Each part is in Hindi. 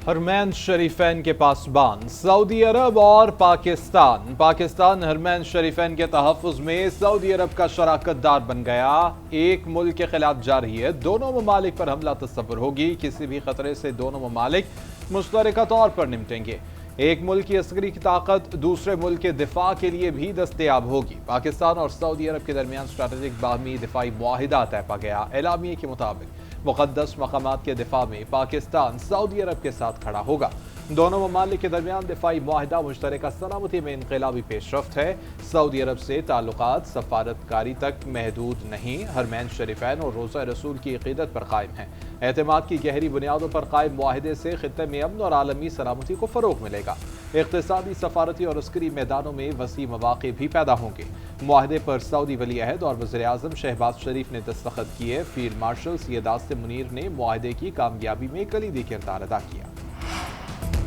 हरमैन शरीफैन के पासबान सऊदी अरब और पाकिस्तान हरमैन शरीफैन के तहफ़्फ़ुज़ में सऊदी अरब का शराकतदार बन गया। एक मुल्क के खिलाफ जारी है दोनों ममालिक पर हमला तस्वुर होगी। किसी भी खतरे से दोनों ममालिक मुश्तरका तौर पर निपटेंगे। एक मुल्क की अस्करी की ताकत दूसरे मुल्क के दिफा के लिए भी दस्तयाब होगी। पाकिस्तान और सऊदी अरब के दरमियान स्ट्रैटेजिक बाहमी दिफाई मुआहिदा तय पा गया। एलामिये के मुताबिक मुक़द्दस मकामात के दिफा में पाकिस्तान सऊदी अरब के साथ खड़ा होगा। दोनों ममालिक के दरमियान दिफाई मुआहिदा मुश्तरका सलामती में इनक़लाबी पेशरफ्त है। सऊदी अरब से ताल्लुकात सफारतकारी तक महदूद नहीं, हरमैन शरीफैन और रोज़ा रसूल की अक़ीदत पर कायम है। एतमाद की गहरी बुनियादों पर कायम मुआहिदे से खित्ते में अमन और आलमी सलामती को फ़रोग़ मिलेगा। इक़्तिसादी, सफारती और अस्करी मैदानों में वसी मौक़े भी पैदा होंगे। मुआहिदे पर सऊदी वली अहद और वज़ीर आज़म शहबाज शरीफ ने दस्तखत किए। फील्ड मार्शल सैयद आसिम मुनीर ने मुआहिदे की कामयाबी में कलीदी किरदार अदा किया।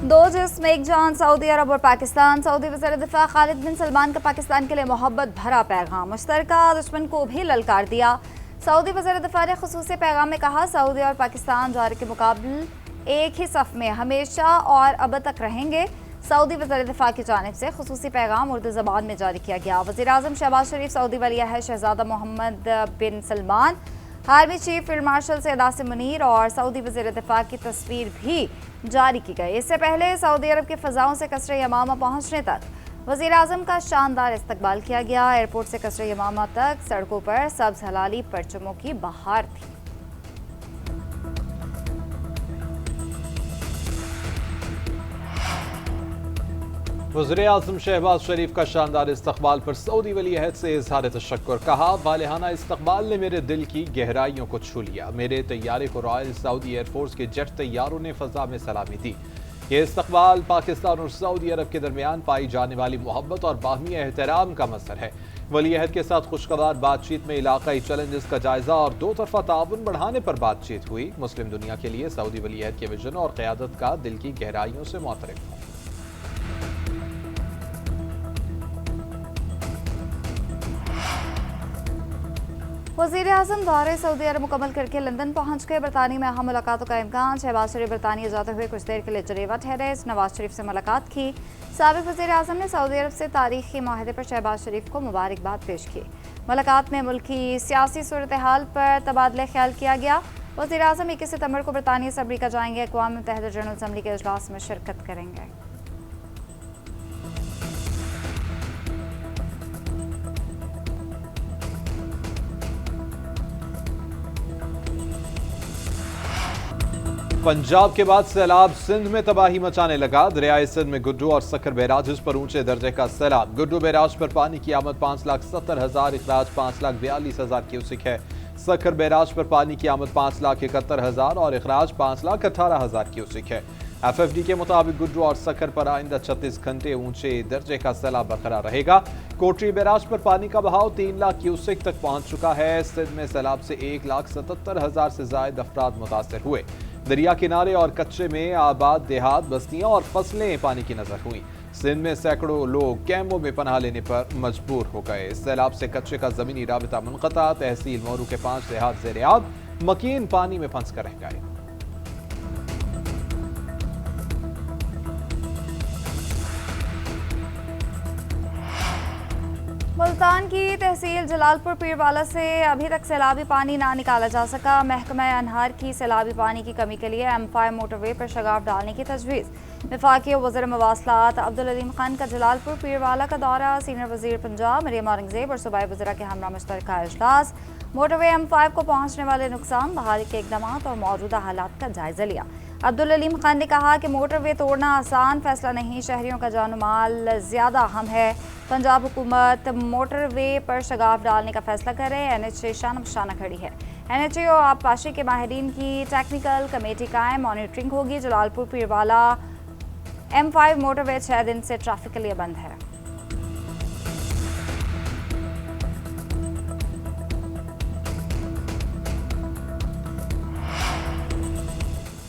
दो जिस्म एक जान, सऊदी अरब और पाकिस्तान। सऊदी वज़ीर दिफा खालिद बिन सलमान का पाकिस्तान के लिए मोहब्बत भरा पैगाम, मुश्तरका दुश्मन को भी ललकार दिया। सऊदी वज़ीर दिफा ने ख़ुसूसी पैगाम में कहा, सऊदी और पाकिस्तान जारी के मुकाबले एक ही सफ़ में हमेशा और अब तक रहेंगे। सऊदी वज़ीर दिफा की जानिब से ख़ुसूसी पैगाम उर्दू ज़बान में जारी किया गया। वज़ीर आज़म शहबाज शरीफ, सऊदी वली अहद शहज़ादा Mohammed bin Salman, army chief field marshal Syed Asim Munir और सऊदी वज़ीर दिफा की तस्वीर भी जारी की गई। इससे पहले सऊदी अरब की फ़ज़ाओं से कसरे यमामा पहुँचने तक वज़ीर आज़म का शानदार इस्तकबाल किया गया। एयरपोर्ट से कसरे यमामा तक सड़कों पर सब्ज़ हलाली परचमों की बहार थी। वज़ीर आज़म शहबाज शरीफ का शानदार इस्तकबाल पर सऊदी वली अहद से इज़हार तशक्कुर। कहा, वालेहाना इस्तकबाल ने मेरे दिल की गहराइयों को छू लिया। मेरे तैयारे को रॉयल सऊदी एयरफोर्स के जेट तैयारों ने फ़ज़ा में सलामी दी। ये इस्तकबाल पाकिस्तान और सऊदी अरब के दरमियान पाई जाने वाली मोहब्बत और बाहमी एहतराम का मज़हर है। वली अहद के साथ खुशगवार बातचीत में इलाकाई चैलेंजेस का जायजा और दो तरफा ताउन बढ़ाने पर बातचीत हुई। मुस्लिम दुनिया के लिए सऊदी वली अहद के विजन और क़यादत का दिल की गहराइयों से मोतरफ़ हूँ। वज़ीर आज़म दौरे सऊदी अरब मुकम्मल करके लंदन पहुँच गए। बरतानिया में अहम मुलाकातों का इम्कान। शहबाज शरीफ बरतानिया जाते हुए कुछ देर के लिए जनेवा ठहरे। नवाज शरीफ से मुलाकात की। साबिक़ वज़ीर आज़म ने सऊदी अरब से तारीख़ी माहिदे पर शहबाज शरीफ को मुबारकबाद पेश की। मुलाकात में मुल्क की सियासी सूरत हाल पर तबादला ख्याल किया गया। वज़ीर आज़म 21 सितंबर को बरतानिया से अमरीका जाएंगे। अक़वाम मुत्तहिदा जनरल असम्बली के इजलास में शिरकत करेंगे। पंजाब के बाद सैलाब सिंध में तबाही मचाने लगा। दरियाए सिंध में गुड्डू और सखर बैराज पर ऊंचे दर्जे का सैलाब। गुड्डू बैराज पर पानी की आमद 5,70,000, इखराज 5,42,000 क्यूसिक है। सखर बैराज पर पानी की आमद 5,71,000 और इखराज 5,18,000 क्यूसिक है। FFD के मुताबिक गुड्डू और सखर पर आइंदा 36 घंटे ऊंचे दर्जे का सैलाब बरकरार रहेगा। कोटरी बैराज पर पानी का बहाव 3 लाख क्यूसिक तक पहुंच चुका है। सिंध में सैलाब से 1,77,000 से ज्यादा अफराद मुतासर हुए। दरिया किनारे और कच्चे में आबाद देहात, बस्तियां और फसलें पानी की नजर हुई। सिंध में सैकड़ों लोग कैंपों में पनाह लेने पर मजबूर हो गए। सैलाब से कच्चे का जमीनी राबिता मुनक़ता। तहसील मोरू के 5 देहात ज़ेर-ए-आब, मकीन पानी में फंस कर रह गए। मुल्तान की तहसील जलालपुर पीरवाला से अभी तक सैलाबी पानी ना निकाला जा सका। महकमा अनहार की सैलाबी पानी की कमी के लिए M5 मोटरवे पर शगाफ डालने की तजवीज़। वफाकी वज़ीर मवासलात अब्दुल अलीम खान का जलालपुर पीरवाला का दौरा। सीनियर वज़ीर पंजाब मरियम औरंगज़ेब और सूबाई वज़ीरा के हमरा मुश्तरका इजलास। मोटरवे M5 को पहुँचने वाले नुकसान, बहाली के इक़दाम और मौजूदा हालात का जायज़ा लिया। अब्दुल अलीम खान ने कहा कि मोटरवे तोड़ना आसान फैसला नहीं, शहरियों का जान माल ज़्यादा अहम है। पंजाब हुकूमत मोटरवे पर शगाफ डालने का फैसला करे। NHA शाना बशाना खड़ी है। NHA और आबपाशी के माहिरीन की टेक्निकल कमेटी कायम, मॉनिटरिंग होगी। जलालपुर पीरवाला M5 मोटरवे 6 दिन से ट्रैफिक के लिए बंद है।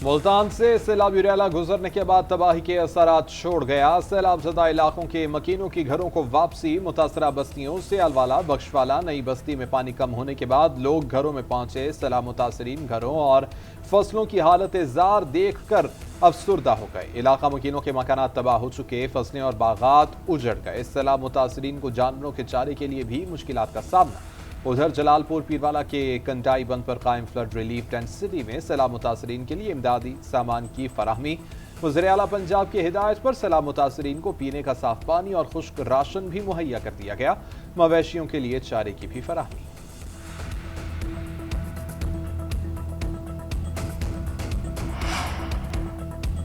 मुल्तान से सैलाबी रैला गुजरने के बाद तबाही के असरात छोड़ गया। सैलाब ज़दा इलाकों के मकीनों की घरों को वापसी। मुतासरा बस्तियों से अलवाला, बख्शवाला, नई बस्ती में पानी कम होने के बाद लोग घरों में पहुंचे। सैलाब मुतासरीन घरों और फसलों की हालत जार देख कर अफसुर्दा हो गए। इलाका मुकीनों के मकानात तबाह हो चुके, फसलें और बागात उजड़ गए। सैलाब मुतासरीन को जानवरों के चारे के लिए भी मुश्किलात का सामना। उधर जलालपुर पीरवाला के कंटाई बंद पर कायम फ्लड रिलीफ टेंट सिटी में सैलाब मुतासरीन के लिए इमदादी सामान की फराहमी। वज़ीर आला पंजाब की हिदायत पर सैलाब मुतासरीन को पीने का साफ पानी और खुश्क राशन भी मुहैया कर दिया गया। मवेशियों के लिए चारे की भी फराहमी।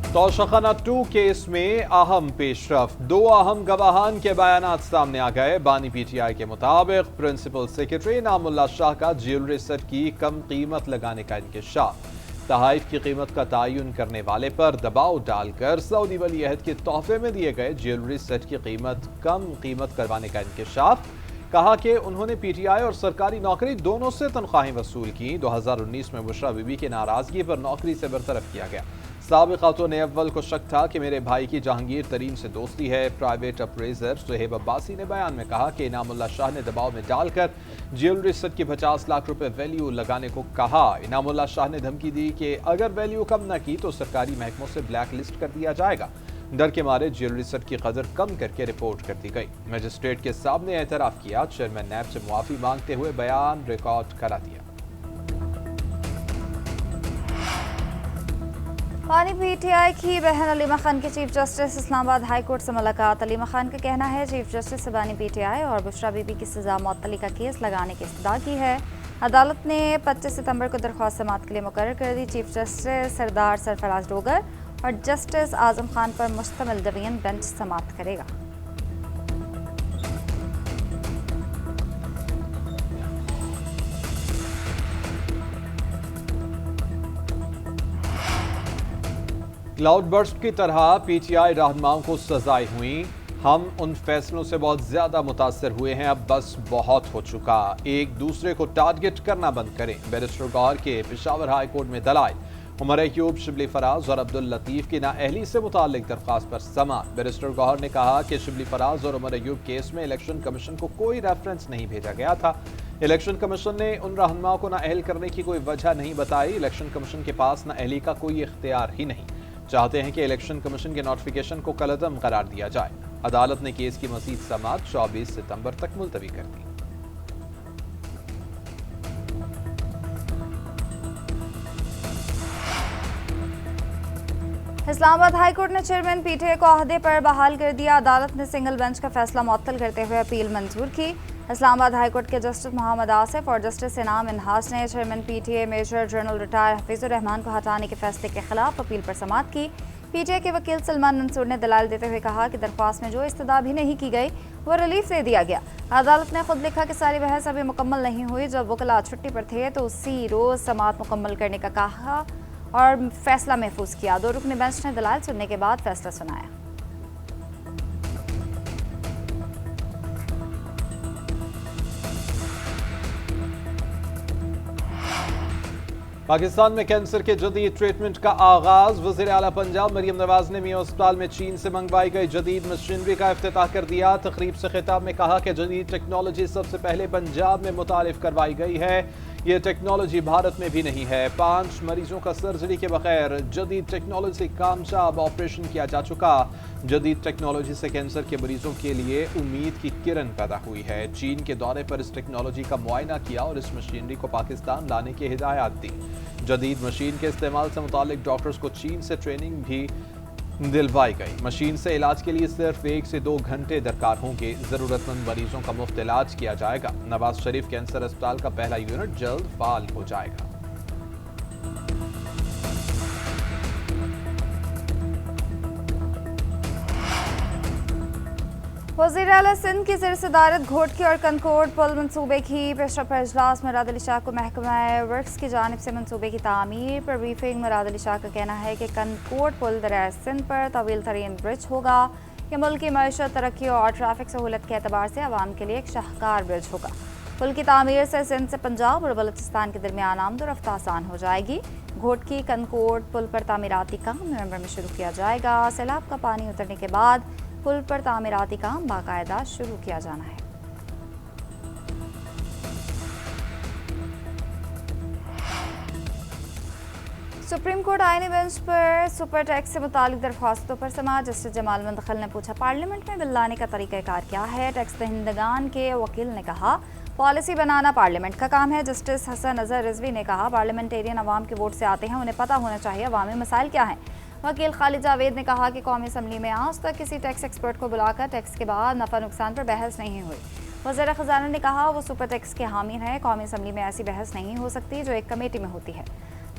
तौशाखाना 2 केस में अहम पेशरफ। 2 अहम गवाहान के बयानात सामने आ गए। बानी पीटीआई के मुताबिक प्रिंसिपल सेक्रेटरी इनामुल्लाह शाह का ज्वेलरी सेट की कम कीमत लगाने का इंकशाफ। तहाइफ की कीमत का तयन करने वाले पर दबाव डालकर सऊदी वली अहद के तोहफे में दिए गए ज्वेलरी सेट की कम कीमत करवाने का इंकशाफ। कहा कि उन्होंने पीटीआई और सरकारी नौकरी दोनों से तनख्वाहें वसूल की। 2019 में बुशरा बीबी की नाराजगी पर नौकरी से बरतरफ किया गया। साबिक़ खातून अव्वल को शक था कि मेरे भाई की जहांगीर तरीन से दोस्ती है। प्राइवेट अप्रेजर सुहेब अब्बासी ने बयान में कहा कि इनामुल्लाह शाह ने दबाव में डालकर ज्वेलरी सेट की 50 लाख रुपए वैल्यू लगाने को कहा। इनामुल्लाह शाह ने धमकी दी कि अगर वैल्यू कम न की तो सरकारी महकमों से ब्लैक लिस्ट कर दिया जाएगा। डर के मारे ज्वेलरी सेट की कदर कम करके रिपोर्ट कर दी गई। मजिस्ट्रेट के सामने एतराफ़ किया। चेयरमैन नैब से मुआफ़ी मांगते हुए बयान रिकॉर्ड करा दिया। बानी पीटीआई की बहन अलीमा खान के chief justice Islamabad high court से मुलाकात। अलीमा खान का कहना है चीफ जस्टिस से बानी पीटीआई और बुशरा बीबी की सजा मुअत्तली का केस लगाने की इस्तदा की है। अदालत ने 25 सितंबर को दरख्वास्त समाअत के लिए मुकर्रर कर दी। चीफ जस्टिस सरदार सरफराज डोगर और जस्टिस आजम खान पर मुश्तमिल डिवीजन बेंच समाअत करेगा। क्लाउड बर्स्ट की तरह पीटीआई रहनुमाओं को सजाएं हुई। हम उन फैसलों से बहुत ज्यादा मुतासर हुए हैं, अब बस बहुत हो चुका। एक दूसरे को टारगेट करना बंद करें। बैरिस्टर गौहर के पेशावर हाई कोर्ट में दलाइल। उमर अयूब, शिबली फराज और अब्दुल लतीफ की नाअहली से मुताल्लिक दरख्वास्त पर समाअत। बैरिस्टर गौहर ने कहा कि शिबली फराज और उमर अयूब केस में इलेक्शन कमीशन को कोई रेफरेंस नहीं भेजा गया था। इलेक्शन कमीशन ने उन रहनुमाओं को नाअहल करने की कोई वजह नहीं बताई। इलेक्शन कमीशन के पास नाअहली का कोई इख्तियार ही नहीं। चाहते हैं कि इलेक्शन कमीशन के नोटिफिकेशन को कलअदम करार दिया जाए। अदालत ने केस की मज़ीद समाअत 24 सितंबर तक मुलतवी कर दी। इस्लामाबाद हाई कोर्ट ने चेयरमैन पीटीआई को अहदे पर बहाल कर दिया। अदालत ने सिंगल बेंच का फैसला मुअत्तल करते हुए अपील मंजूर की। इस्लामाबाद हाई कोर्ट के जस्टिस मोहम्मद आसिफ और जस्टिस इनाम इन्हास ने chairman PTI major general retire Hafeezur Rehman को हटाने के फैसले के खिलाफ अपील पर समाअत की। पीटीआई के वकील सलमान मंसूर ने दलाल देते हुए कहा कि दरख्वास्त में जो इस्तदा भी नहीं की गई वो रिलीफ दे दिया गया। अदालत ने खुद लिखा कि सारी बहस अभी मुकम्मल नहीं हुई। जब वकला छुट्टी पर थे तो उसी रोज़ समाअत मुकम्मल करने का कहा और फैसला महफूज किया। 2 रुकनी बेंच ने दलाल सुनने के बाद फैसला सुनाया। पाकिस्तान में कैंसर के जदीद ट्रीटमेंट का आगाज। वज़ीर आला पंजाब मरियम नवाज ने मियां अस्पताल में चीन से मंगवाई गई जदीद मशीनरी का इफ्तिताह कर दिया। तकरीब से खिताब में कहा कि जदीद टेक्नोलॉजी सबसे पहले पंजाब में मुतारिफ करवाई गई है। ये टेक्नोलॉजी भारत में भी नहीं है। 5 मरीजों का सर्जरी के बगैर जदीद टेक्नोलॉजी कामयाब ऑपरेशन किया जा चुका। जदीद टेक्नोलॉजी से कैंसर के मरीजों के लिए उम्मीद की किरण पैदा हुई है। चीन के दौरे पर इस टेक्नोलॉजी का मुआयना किया और इस मशीनरी को पाकिस्तान लाने की हिदायत दी। जदीद मशीन के इस्तेमाल से मुतालिक डॉक्टर्स को चीन से ट्रेनिंग भी दिलवाई गई। मशीन से इलाज के लिए सिर्फ 1 से 2 घंटे दरकार होंगे। जरूरतमंद मरीजों का मुफ्त इलाज किया जाएगा। नवाज शरीफ कैंसर अस्पताल का पहला यूनिट जल्द फाल हो जाएगा। वज़ीर आला सिंध की ज़ेर सदारत घोटकी और कनकोट पुल मनसूबे की पेशरफ पर इजलास। मुराद अली शाह को महकमा वर्क्स की जानिब से मनसूबे की तामीर पर ब्रीफिंग। मुराद अली शाह का कहना है कि कनकोट पुल दरियाए सिंध पर तवील तरीन ब्रिज होगा। ये मुल्क की मईशत, तरक्की और ट्रैफिक सहूलत के अतबार से आवाम के लिए एक शाहकार ब्रिज होगा। पुल की तामीर से सिंध से पंजाब और बलूचिस्तान के दरमियान आमद-ओ-रफ्त आसान हो जाएगी। घोटकी कनकोट पुल पर तामीराती काम नवंबर में शुरू किया जाएगा। सैलाब का पानी उतरने के बाद पुल पर तामीराती काम बाकायदा शुरू किया जाना है। सुप्रीम कोर्ट आईनी बेंच पर सुपर टैक्स से मुतालिक दरख्वास्तों पर समाअत। जस्टिस जमाल मुंतखिल ने पूछा, पार्लियामेंट में बिल लाने का तरीक़ाकार क्या है। टैक्स दहिंदगान के वकील ने कहा, पॉलिसी बनाना पार्लियामेंट का काम है। जस्टिस हसन अजहर रिजवी ने कहा, पार्लियामेंटेरियन अवाम के वोट से आते हैं, उन्हें पता होना चाहिए अवामी मसाइल क्या हैं। वकील खालिद जावेद ने कहा कि कौमी असम्बली में आज तक किसी टैक्स एक्सपर्ट को बुलाकर टैक्स के बाद नफा नुकसान पर बहस नहीं हुई। वज़ीर ख़ज़ाना ने कहा, वो सुपर टैक्स के हामी हैं। कौमी असम्बली में ऐसी बहस नहीं हो सकती जो एक कमेटी में होती है।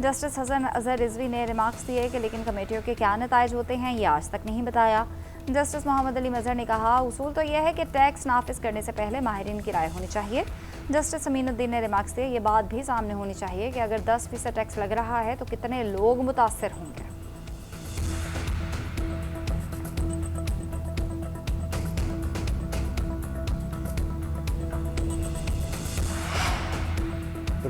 जस्टिस हसन अजहर रिजवी ने रिमार्क्स दिए कि लेकिन कमेटियों के क्या नताइज होते हैं ये आज तक नहीं बताया। जस्टिस मोहम्मद अली मजहर ने कहा, उसूल तो यह है कि टैक्स नाफिज करने से पहले माहिरीन की राय होनी चाहिए। जस्टिस अमीनुद्दीन ने रिमार्क्स दिए, ये बात भी सामने होनी चाहिए कि अगर 10% टैक्स लग रहा है तो कितने लोग मुतासर होंगे।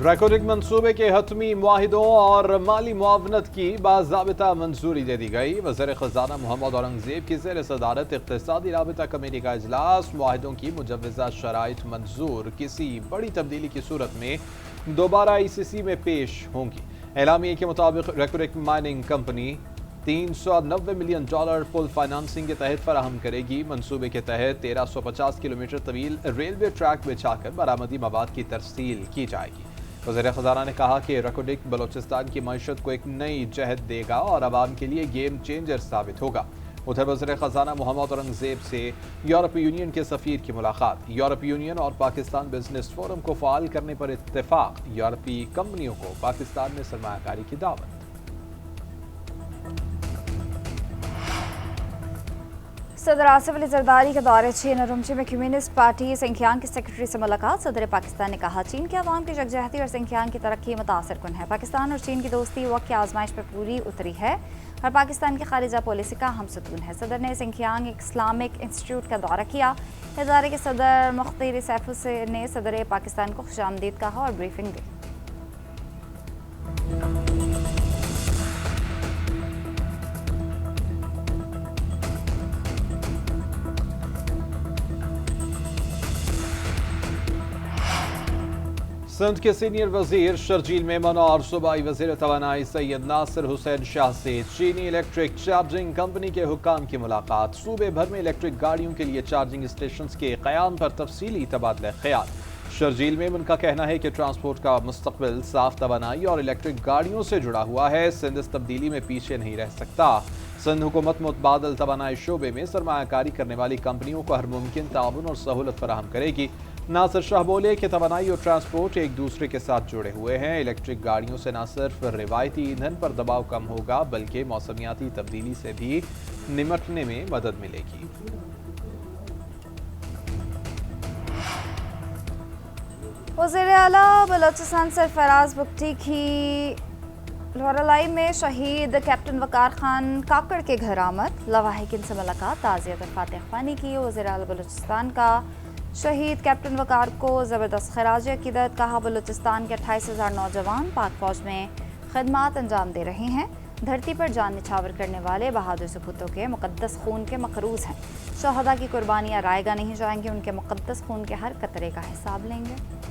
रेकोडिक मंसूबे के हतमी मुआहिदों और माली मुआवनत की बाज़ाबिता मंजूरी दे दी गई। वज़ीर ख़ज़ाना मोहम्मद औरंगज़ेब की ज़ेर सदारत इक़्तिसादी राबिता कमेटी का इजलास। मुआहिदों की मुजव्वज़ा शराइत मंजूर, किसी बड़ी तब्दीली की सूरत में दोबारा ICC में पेश होंगी। एलामिया के मुताबिक रेकोडिक माइनिंग कंपनी $390 मिलियन पुल फाइनेंसिंग के तहत फराहम करेगी। मंसूबे के तहत 1350 किलोमीटर तवील रेलवे ट्रैक बिछाकर बरामदी मवाद की तरसील की जाएगी। वज़ीर ख़ज़ाना ने कहा कि रेकोडिक बलोचिस्तान की मईशत को एक नई जहत देगा और आवाम के लिए गेम चेंजर साबित होगा। उधर वज़ीर ख़ज़ाना मोहम्मद औरंगज़ेब से यूरोपीय यूनियन के सफ़ीर की मुलाकात। यूरोपीय यूनियन और पाकिस्तान बिजनेस फोरम को फ़ाल करने पर इत्तेफाक। यूरोपीय कंपनियों को पाकिस्तान में सरमायाकारी की दावत। सदर आसिफ अली जरदारी के दौरे चीन और उमची में कम्युनिस्ट पार्टी सिंखियांग के सेक्रेटरी से मुलाकात। सदर पाकिस्तान ने कहा, चीन के अवाम की यकजहती और सिंखियांग की तरक्की मुतासर कुन है। पाकिस्तान और चीन की दोस्ती वक्त की आजमाइश पर पूरी उतरी है और पाकिस्तान की खारिजा पॉलिसी का हम सतून है। सदर ने सिंखियांग इस्लामिक इंस्टीट्यूट का दौरा किया। इदारे के सदर मुख्तार सैफ ने सदर पाकिस्तान को खुशामदीद कहा और ब्रीफिंग दी। सिंध के सीनियर वजीर शर्जील मेमन और सूबाई वजीर तवानाई सैयद नासिर हुसैन शाह से चीनी इलेक्ट्रिक चार्जिंग कंपनी के हुक्काम की मुलाकात। सूबे भर में इलेक्ट्रिक गाड़ियों के लिए चार्जिंग स्टेशन के क़याम पर तफसीली तबादला ख्याल। शर्जील मेमन का कहना है कि ट्रांसपोर्ट का मुस्तकबिल साफ तवानाई और इलेक्ट्रिक गाड़ियों से जुड़ा हुआ है। सिंध इस तब्दीली में पीछे नहीं रह सकता। सिंध हुकूमत मुतबादल तवानाई शोबे में सरमायाकारी करने वाली कंपनियों को हर मुमकिन ताउन और सहूलत फराहम करेगी। नासिर शाह बोले कि तवानाई और ट्रांसपोर्ट एक दूसरे के साथ जुड़े हुए हैं। इलेक्ट्रिक गाड़ियों से न सिर्फ रिवायती ईंधन पर दबाव कम होगा बल्कि मौसमियाती तब्दीली से भी निपटने में मदद मिलेगी। वज़ीर आला बलोचिस्तान सरफराज बुगटी की लोहरलाई में शहीद कैप्टन वकार खान काकड़ के घर आमद। लवाहिकीन से मुलाकात, ताज़ियत और फातिह ख्वानी की। वज़ीर आला बलोचिस्तान का शहीद कैप्टन वकार को ज़बरदस्त खराज अक़ीदत। कहा, बलूचिस्तान के 28,000 नौजवान पाक फौज में खदमात अंजाम दे रहे हैं। धरती पर जान निछावर करने वाले बहादुर सपूतों के मुक़द्दस खून के मक़रूज़ हैं। शहदा की कुर्बानियाँ रायगा नहीं जाएंगी, उनके मुक़द्दस खून के हर कतरे का हिसाब लेंगे।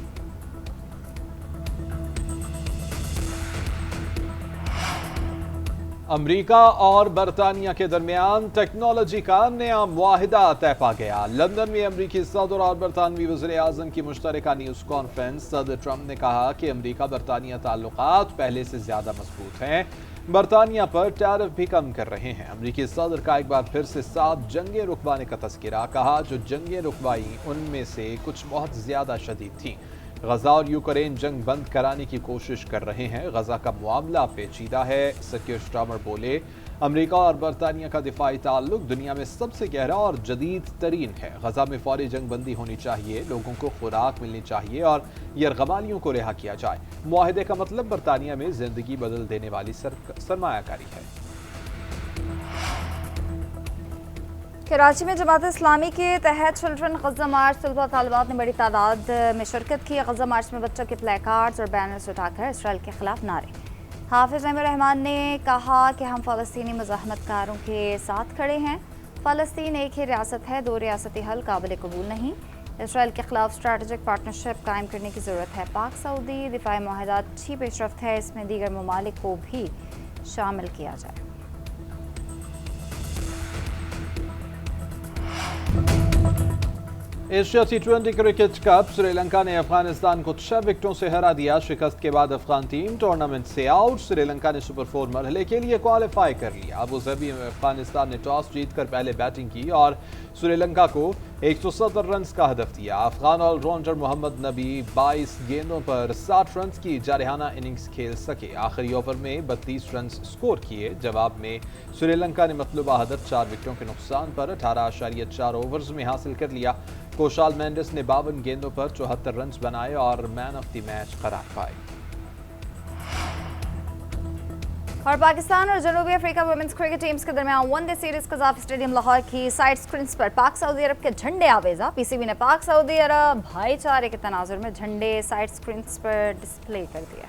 अमरीका और बरतानिया के दरमियान टेक्नोलॉजी का नया मुआहिदा तय पा गया। लंदन में अमरीकी सदर और बरतानवी वज़ीर आज़म की मुश्तरका न्यूज़ कॉन्फ्रेंस। सदर ट्रंप ने कहा कि अमरीका बरतानिया ताल्लुकात पहले से ज़्यादा मजबूत हैं। बरतानिया पर टैरिफ भी कम कर रहे हैं। अमरीकी सदर का एक बार फिर से 7 जंगें रुकवाने का तस्करा। कहा, जो जंगें रुकवाई उनमें से कुछ बहुत ज़्यादा शदीद थीं। गजा और यूक्रेन जंग बंद कराने की कोशिश कर रहे हैं। गजा का मामला पेचीदा है। सकीर स्टामर बोले, अमेरिका और बरतानिया का दिफाई ताल्लुक दुनिया में सबसे गहरा और जदीद तरीन है। गजा में फौरी जंग बंदी होनी चाहिए, लोगों को खुराक मिलनी चाहिए और यरगमालियों को रिहा किया जाए। मुआहिदे का मतलब बरतानिया में जिंदगी बदल देने वाली सरमायाकारी है। कराची में जमात इस्लामी के तहत चिल्ड्रन गजा मार्च तलबा तालिबात ने बड़ी तादाद में शिरकत की। गजा मार्च में बच्चों के प्ले कार्ड्स और बैनर्स उठाकर इसराइल के खिलाफ नारे। हाफिज अहमद रहमान ने कहा कि हम फ़लस्तीनी मुज़ाहमतकारों के साथ खड़े हैं। फ़लस्तीन एक ही रियासत है, 2 रियासती हल काबिल कबूल नहीं। इसराइल के खिलाफ स्ट्रैटेजिक पार्टनरशिप कायम करने की ज़रूरत है। पाक सऊदी दिफाई माहिदा अच्छी पेशरफ्त है, इसमें दीगर ममालिक को भी शामिल किया जाए। Asia T20 cricket cup Sri Lanka ने अफगानिस्तान को 6 विकेटों से हरा दिया। शिकस्त के बाद अफगान टीम टूर्नामेंट से आउट। श्रीलंका ने सुपर 4 मरहले के लिए क्वालिफाई कर लिया। अबुधाबी में अफगानिस्तान ने टॉस जीतकर पहले बैटिंग की और श्रीलंका को 170 रन का हदफ दिया। अफगान ऑलराउंडर मोहम्मद नबी 22 गेंदों पर 60 रन की जारहाना इनिंग्स खेल सके। आखिरी ओवर में 32 रन स्कोर किए। जवाब में श्रीलंका ने मतलूबा हदफ 4 विकेटों के नुकसान पर 18.4 ओवर्स में हासिल कर लिया। कोशाल मेंडिस ने 52 गेंदों पर 74 रन बनाए और मैन ऑफ द मैच करार पाए। और पाकिस्तान और जनूबी अफ्रीका वुमेन्स क्रिकेट टीम्स के दरमियान वनडे सीरीज कज़ाफ स्टेडियम लाहौर की साइड स्क्रीन्स पर पाक सऊदी अरब के झंडे आवेजा। पीसीबी ने पाक सऊदी अरब भाईचारे के तनाजुर में झंडे साइड स्क्रीन्स पर डिस्प्ले कर दिया।